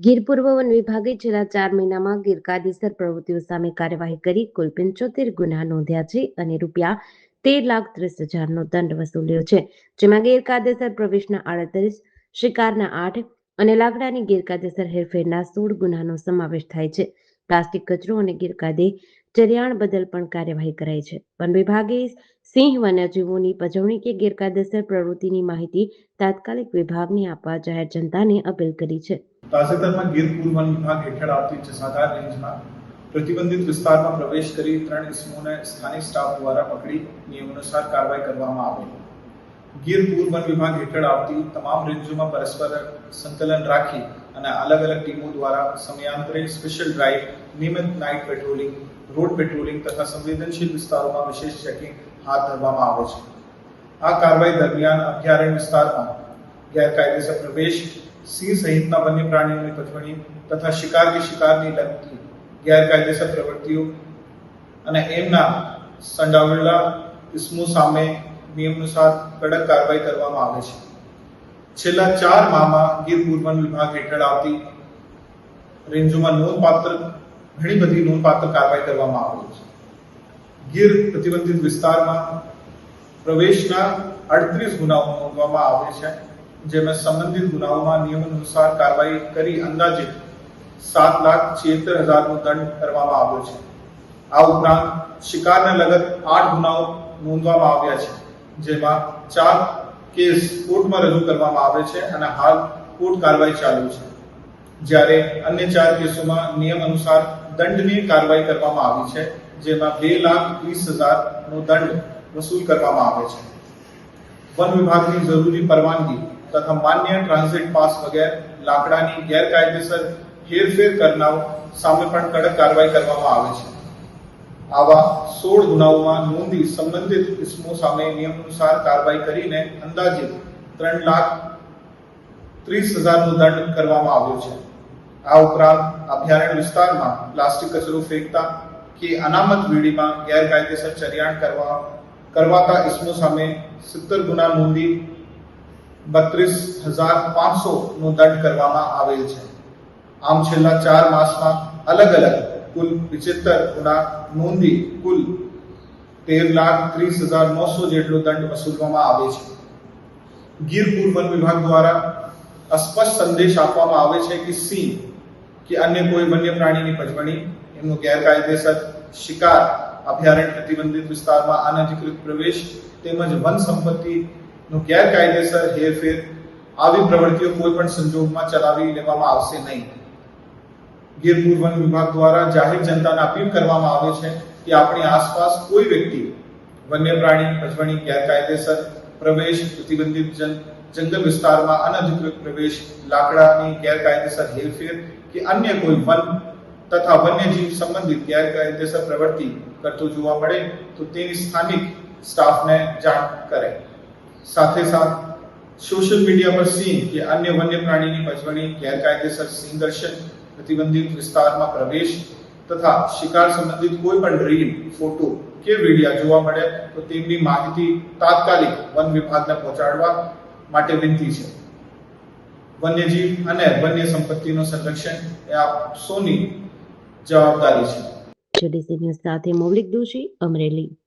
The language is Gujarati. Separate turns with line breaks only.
ગીર પૂર્વ વન વિભાગે છેલ્લા 4 મહિનામાં ગેરકાયદેસર પ્રવૃત્તિઓ સામે કાર્યવાહી કરી કુલ 75 ગુના નોંધ્યા છે અને રૂપિયા 13,30,000નો દંડ વસૂલ્યો છે, જેમાં ગેરકાયદેસર પ્રવેશના 38, શિકારના 8 અને લાકડાની ગેરકાયદેસર હેરફેરના 16 ગુનાનો સમાવેશ થાય છે. પ્લાસ્ટિક કચરો અને ગેરકાયદે ચરિયાણ બદલ પણ કાર્યવાહી કરાઈ છે. વન વિભાગે સિંહ વન્યજીવોની પજવણી કે ગેરકાયદેસર પ્રવૃત્તિની માહિતી તાત્કાલિક વિભાગને આપવા જાહેર જનતાને અપીલ કરી છે.
તાજેતરમાં ગીર પૂર્વ વન વિભાગ હેઠળ આવતી જસાધાર રેન્જમાં પ્રતિબંધિત વિસ્તારમાં પ્રવેશ કરી 3 ઇસમોને સ્થાનિક સ્ટાફ દ્વારા પકડી નિયમાનુસાર કાર્યવાહી કરવામાં આવી. ગીર પૂર્વ વન વિભાગ હેઠળ આવતી તમામ રેન્જોમાં પરસ્પર સંકલન રાખી અને અલગ અલગ ટીમો દ્વારા સમયાંતરે સ્પેશિયલ ડ્રાઇવ, નિયમિત નાઇટ પેટ્રોલિંગ, રોડ પેટ્રોલિંગ તથા સંવેદનશીલ વિસ્તારોમાં વિશેષ ચેકિંગ હાથ ધરવામાં આવે છે. આ કાર્યવાહી દરમિયાન અભયારણ્ય વિસ્તારમાં ગેરકાયદેસર પ્રવેશ, સિંહ સહિતના વન્ય પ્રાણીઓની પજવણી તથા શિકારની લગતી ગેરકાયદેસર પ્રવૃત્તિઓ અને એમના સંડોવાયેલા ઇસમો સામે નિયમાનુસાર કડક કાર્યવાહી કરવામાં આવે છે. છેલ્લા 4 માહમાં ગીર પૂર્વ વન વિભાગ હેઠળ આવતી રેન્જોમાં ઘણી બધી નોંધપાત્ર કાર્યવાહી કરવામાં આવી છે. ગીર પ્રતિબંધિત વિસ્તારમાં પ્રવેશના 38 ગુનાઓ નોંધવામાં આવે છે, જેમાં સંબંધિત ગુનાઓમાં નિયમાનુસાર કાર્યવાહી કરી અંદાજિત 7,76,000નો દંડ કરવામાં આવ્યો છે. આ ઉપરાંત શિકારને લગત 8 ગુનાઓ નોંધવામાં આવ્યા છે, જેમાં 4 કેસ કોર્ટમાં રજૂ કરવામાં આવે છે અને હાલ કોર્ટ કાર્યવાહી ચાલુ છે, જ્યારે અન્ય 4 કેસોમાં નિયમ અનુસાર દંડની કાર્યવાહી કરવામાં આવી છે, જેમાં 2,30,000નો દંડ વસૂલ કરવામાં આવે છે. વન વિભાગની જરૂરી પરવાનગી તથા માન્ય ટ્રાન્ઝિટ પાસ વગેરે લાકડાની ગેરકાયદેસર હેરફેર કરનાર સામે પણ કડક કાર્યવાહી કરવામાં આવે છે. આવા 16 ગુનાઓમાં નોંધી સંબંધિત ઇસમો સામે નિયમાનુસાર કાર્યવાહી કરીને અંદાજિત 3,30,000નો દંડ કરવામાં આવ્યો છે. આ ઉપરાંત અભયારણ્ય વિસ્તારમાં પ્લાસ્ટિક કચરો ફેંકતા કે અનામત વેડીમાં ગેરકાયદેસર ચરિયાણ કરવાતા ઇસમો સામે 70 ગુના નોંધી 32,500નો દંડ કરવામાં આવેલ છે. આમ છેલ્લા 4 માસમાં અલગ અલગ કુલ 75 ગુના નોંધી કુલ 13,30,900 જેટલો દંડ વસૂલવામાં આવે છે. ગીર પૂર્વ વન વિભાગ દ્વારા સ્પષ્ટ સંદેશ આપવામાં આવે છે કે સિંહ કે અન્ય કોઈ વન્ય પ્રાણીની પજવણી, એમનો ગેરકાયદેસર શિકાર, અભયારણ્ય પ્રતિબંધિત વિસ્તારમાં અનધિકૃત પ્રવેશ તેમજ વન સંપત્તિનો ગેરકાયદેસર હેરફેર આવી પ્રવૃત્તિઓ કોઈ પણ સંજોગમાં ચલાવી લેવામાં આવશે નહીં. ગીર પૂર્વ વન વિભાગ દ્વારા જાહેર જનતાને અપીલ કરવામાં આવે છે કે આપણી આસપાસ કોઈ વ્યક્તિ વન્ય પ્રાણી પજવણી, ગેરકાયદેસર પ્રવેશ, પ્રતિબંધિત જંગલ વિસ્તારમાં અનધિકૃત પ્રવેશ, લાકડાની ગેરકાયદેસર હેરફેર કે અન્ય કોઈ વન તથા વન્યજીવ સંબંધિત ગેરકાયદેસર પ્રવૃત્તિ કરતો જોવા મળે તો તેની સ્થાનિક સ્ટાફને જાણ કરે. સાથે સોશિયલ મીડિયા પર સિંહ કે અન્ય વન્ય પ્રાણીની પજવણી, ગેરકાયદેસર સિંહ દર્શન, પ્રતિબંધિત વિસ્તારમાં પ્રવેશ તથા શિકાર સંબંધિત કોઈ પણ રીલ, ફોટો કે વિડીયો જોવા મળે તો તેમની માહિતી તાત્કાલિક વન વિભાગને પહોંચાડવા માટે વિનંતી છે. વન્યજીવ અને વન્ય સંપત્તિનું સંરક્ષણ એ આપ સૌની જવાબદારી છે.
જેડીસી ન્યૂઝ સાથે મૌલિક દોશી, અમરેલી.